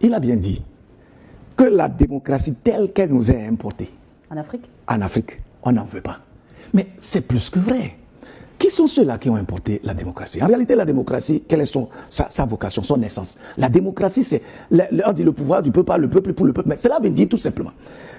il a bien dit que la démocratie telle qu'elle nous est importée. En Afrique, on n'en veut pas. Mais c'est plus que vrai. Qui sont ceux-là qui ont importé la démocratie? En réalité, la démocratie, quelle est sa vocation, son essence? La démocratie, c'est, on dit le pouvoir du peuple, pas le peuple pour le peuple. Mais cela veut dire tout simplement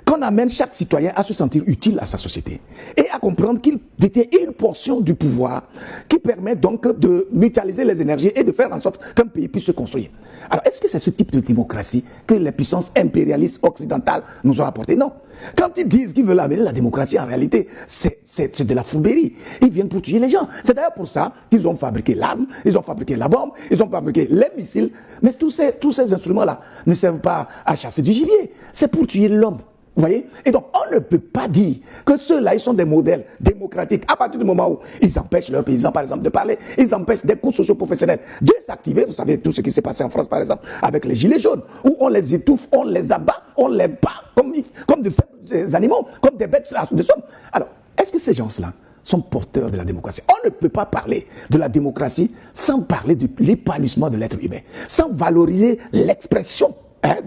qu'on amène chaque citoyen à se sentir utile à sa société et à comprendre qu'il détient une portion du pouvoir qui permet donc de mutualiser les énergies et de faire en sorte qu'un pays puisse se construire. Alors, est-ce que c'est ce type de démocratie que les puissances impérialistes occidentales nous ont apporté? Non. Quand ils disent qu'ils veulent amener la démocratie, en réalité, c'est de la fourberie. Ils viennent pour tuer les gens. C'est d'ailleurs pour ça qu'ils ont fabriqué l'arme, ils ont fabriqué la bombe, ils ont fabriqué les missiles. Mais tous ces instruments-là ne servent pas à chasser du gibier. C'est pour tuer l'homme. Vous voyez? Et donc, on ne peut pas dire que ceux-là, ils sont des modèles démocratiques à partir du moment où ils empêchent leurs paysans, par exemple, de parler, ils empêchent des cours socio-professionnels de s'activer. Vous savez, tout ce qui s'est passé en France, par exemple, avec les gilets jaunes, où on les étouffe, on les abat, on les bat comme des animaux, comme des bêtes de somme. Alors, est-ce que ces gens-là sont porteurs de la démocratie? On ne peut pas parler de la démocratie sans parler de l'épanouissement de l'être humain, sans valoriser l'expression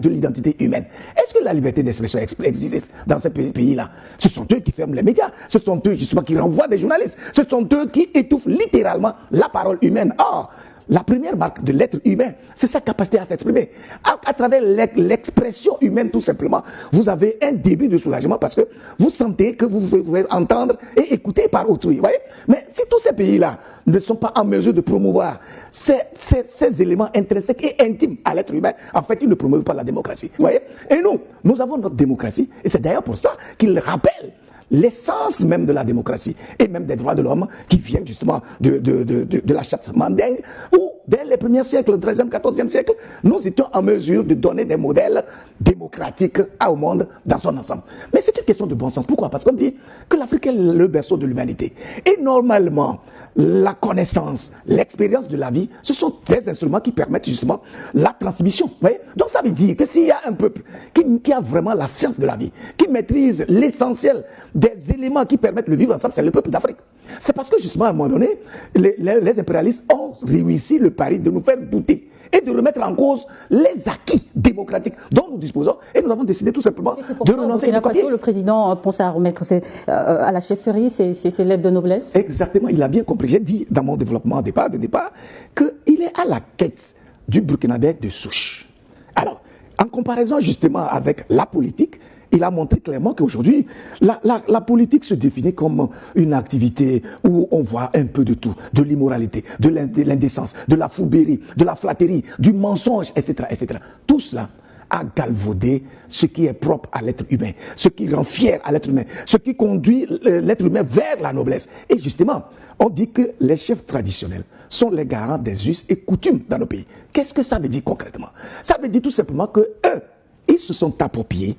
de l'identité humaine. Est-ce que la liberté d'expression existe dans ces pays-là? Ce sont eux qui ferment les médias, ce sont eux justement qui renvoient des journalistes, ce sont eux qui étouffent littéralement la parole humaine. Or, la première marque de l'être humain, c'est sa capacité à s'exprimer. À travers l'expression humaine, tout simplement, vous avez un début de soulagement parce que vous sentez que vous pouvez entendre et écouter par autrui. Voyez? Mais si tous ces pays-là ne sont pas en mesure de promouvoir ces éléments intrinsèques et intimes à l'être humain, en fait, ils ne promeuvent pas la démocratie. Voyez? Et nous avons notre démocratie, et c'est d'ailleurs pour ça qu'ils rappellent l'essence même de la démocratie et même des droits de l'homme qui viennent justement de la charte mandingue où dès les premiers siècles, le 13e, 14e siècle, nous étions en mesure de donner des modèles démocratiques au monde dans son ensemble. Mais c'est une question de bon sens. Pourquoi? Parce qu'on dit que l'Afrique est le berceau de l'humanité. Et normalement, la connaissance, l'expérience de la vie, ce sont des instruments qui permettent justement la transmission. Vous voyez? Donc ça veut dire que s'il y a un peuple qui a vraiment la science de la vie, qui maîtrise l'essentiel des éléments qui permettent le vivre ensemble, c'est le peuple d'Afrique. C'est parce que justement à un moment donné, les impérialistes ont réussi le pari de nous faire douter et de remettre en cause les acquis démocratiques dont nous disposons, et nous avons décidé tout simplement de renoncer à le président pense à remettre à la chefferie ses lettres de noblesse. Exactement, il a bien compris. J'ai dit dans mon développement de départ qu'il est à la quête du Burkinabé de souche. Alors, en comparaison justement avec la politique, il a montré clairement qu'aujourd'hui, la politique se définit comme une activité où on voit un peu de tout, de l'immoralité, de l'indécence, de la fourberie, de la flatterie, du mensonge, etc., etc. Tout cela a galvaudé ce qui est propre à l'être humain, ce qui rend fier à l'être humain, ce qui conduit l'être humain vers la noblesse. Et justement, on dit que les chefs traditionnels sont les garants des us et coutumes dans nos pays. Qu'est-ce que ça veut dire concrètement? Ça veut dire tout simplement que eux, ils se sont appropriés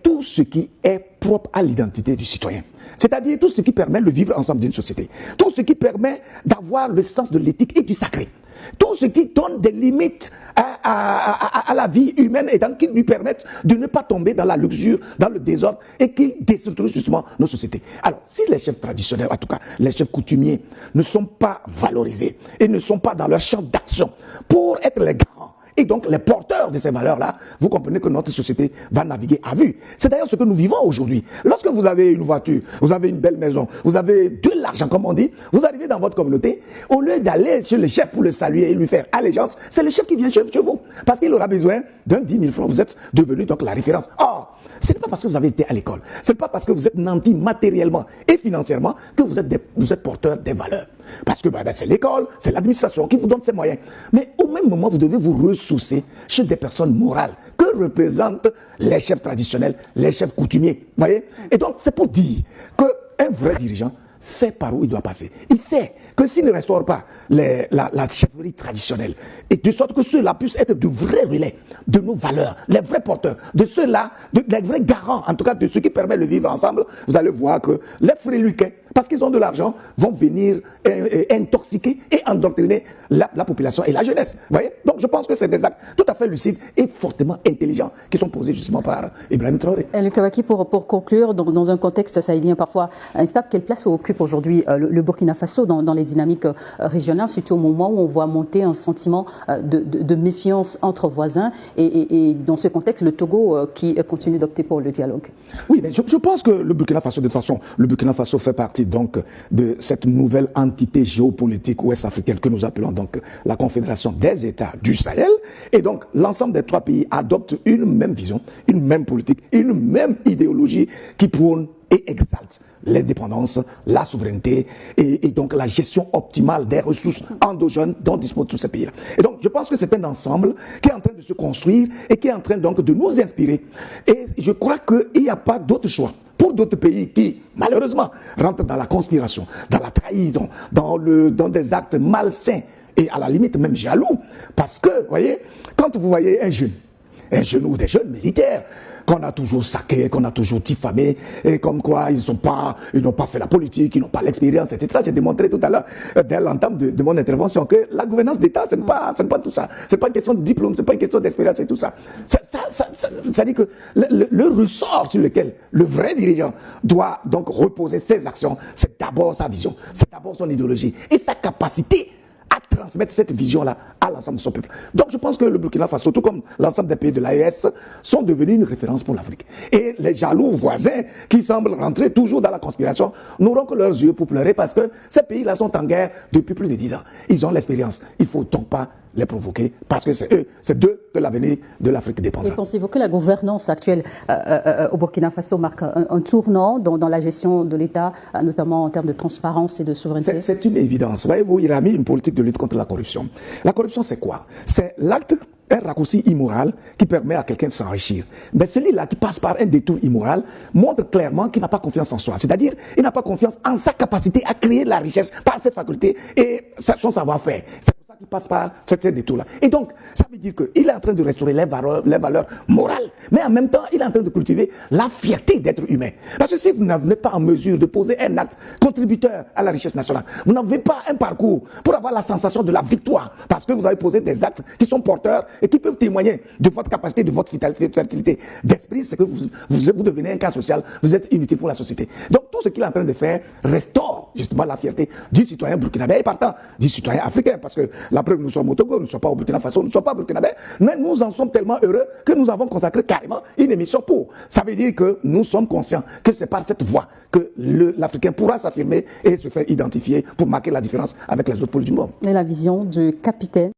tout ce qui est propre à l'identité du citoyen. C'est-à-dire tout ce qui permet le vivre ensemble d'une société. Tout ce qui permet d'avoir le sens de l'éthique et du sacré. Tout ce qui donne des limites à la vie humaine et qui lui permettent de ne pas tomber dans la luxure, dans le désordre et qui déstructurent justement nos sociétés. Alors, si les chefs traditionnels, en tout cas les chefs coutumiers, ne sont pas valorisés et ne sont pas dans leur champ d'action pour être les garants et donc les porteurs de ces valeurs-là, vous comprenez que notre société va naviguer à vue. C'est d'ailleurs ce que nous vivons aujourd'hui. Lorsque vous avez une voiture, vous avez une belle maison, vous avez de l'argent comme on dit, vous arrivez dans votre communauté, au lieu d'aller chez le chef pour le saluer et lui faire allégeance, c'est le chef qui vient chez vous. Parce qu'il aura besoin d'un 10 000 francs. Vous êtes devenu donc la référence. Or, ce n'est pas parce que vous avez été à l'école, ce n'est pas parce que vous êtes nanti matériellement et financièrement que vous êtes porteur des valeurs. Parce que c'est l'école, c'est l'administration qui vous donne ces moyens. Mais au même moment, vous devez vous ressourcer chez des personnes morales que représentent les chefs traditionnels, les chefs coutumiers. Voyez? Et donc, c'est pour dire qu'un vrai dirigeant sait par où il doit passer. Il sait que s'il ne restaure pas la chefferie traditionnelle, et de sorte que ceux-là puissent être de vrais relais de nos valeurs, les vrais porteurs, de ceux-là, les vrais garants, en tout cas de ce qui permet de vivre ensemble, vous allez voir que les fréluquets, parce qu'ils ont de l'argent, vont venir intoxiquer et endoctriner la population et la jeunesse. Vous voyez? Donc je pense que c'est des actes tout à fait lucides et fortement intelligents qui sont posés justement par Ibrahim Traoré. Et Lucas Waky, pour conclure, dans un contexte sahélien parfois instable, quelle place occupe aujourd'hui le Burkina Faso dans les dynamiques régionales, surtout au moment où on voit monter un sentiment de méfiance entre voisins et dans ce contexte, le Togo qui continue d'opter pour le dialogue? Oui, mais je pense que le Burkina Faso, de toute façon, le Burkina Faso fait partie donc de cette nouvelle entité géopolitique ouest-africaine que nous appelons donc la Confédération des États du Sahel. Et donc, l'ensemble des 3 pays adoptent une même vision, une même politique, une même idéologie qui prône et exalte l'indépendance, la souveraineté et donc la gestion optimale des ressources endogènes dont disposent tous ces pays-là. Et donc, je pense que c'est un ensemble qui est en train de se construire et qui est en train donc de nous inspirer. Et je crois qu'il n'y a pas d'autre choix pour d'autres pays qui, malheureusement, rentrent dans la conspiration, dans la trahison, dans des actes malsains et à la limite même jaloux. Parce que, vous voyez, quand vous voyez un jeune ou des jeunes militaires qu'on a toujours saqués, qu'on a toujours diffamés, et comme quoi ils n'ont pas fait la politique, ils n'ont pas l'expérience, etc. J'ai démontré tout à l'heure, dès l'entame de mon intervention, que la gouvernance d'État, ce n'est pas tout ça. C'est pas une question de diplôme, c'est pas une question d'expérience et tout ça. Ça dit que le ressort sur lequel le vrai dirigeant doit donc reposer ses actions, c'est d'abord sa vision, c'est d'abord son idéologie et sa capacité à transmettre cette vision-là à l'ensemble de son peuple. Donc je pense que le Burkina Faso, tout comme l'ensemble des pays de l'AES, sont devenus une référence pour l'Afrique. Et les jaloux voisins qui semblent rentrer toujours dans la conspiration n'auront que leurs yeux pour pleurer parce que ces pays-là sont en guerre depuis plus de 10 ans. Ils ont l'expérience. Il ne faut donc pas les provoquer parce que c'est d'eux que l'avenir de l'Afrique dépendra. Et pensez-vous que la gouvernance actuelle au Burkina Faso marque un tournant dans la gestion de l'État, notamment en termes de transparence et de souveraineté? C'est une évidence. Voyez-vous, il a mis une politique de lutte contre la corruption. La corruption, c'est quoi? C'est l'acte, un raccourci immoral qui permet à quelqu'un de s'enrichir. Mais celui-là qui passe par un détour immoral montre clairement qu'il n'a pas confiance en soi. C'est-à-dire, il n'a pas confiance en sa capacité à créer de la richesse par cette faculté et son savoir-faire. Qui passe par ce détour-là. Et donc, ça veut dire qu'il est en train de restaurer les valeurs morales, mais en même temps, il est en train de cultiver la fierté d'être humain. Parce que si vous n'êtes pas en mesure de poser un acte contributeur à la richesse nationale, vous n'avez pas un parcours pour avoir la sensation de la victoire, parce que vous avez posé des actes qui sont porteurs et qui peuvent témoigner de votre capacité, de votre fertilité d'esprit, c'est que vous devenez un cas social, vous êtes inutile pour la société. Donc, tout ce qu'il est en train de faire restaure justement la fierté du citoyen burkinabé et partant du citoyen africain, parce que la preuve, nous sommes au Togo, nous ne sommes pas au Burkina Faso, nous ne sommes pas burkinabés, mais nous en sommes tellement heureux que nous avons consacré carrément une émission pour. Ça veut dire que nous sommes conscients que c'est par cette voie que l'Africain pourra s'affirmer et se faire identifier pour marquer la différence avec les autres pôles du monde. Et la vision du capitaine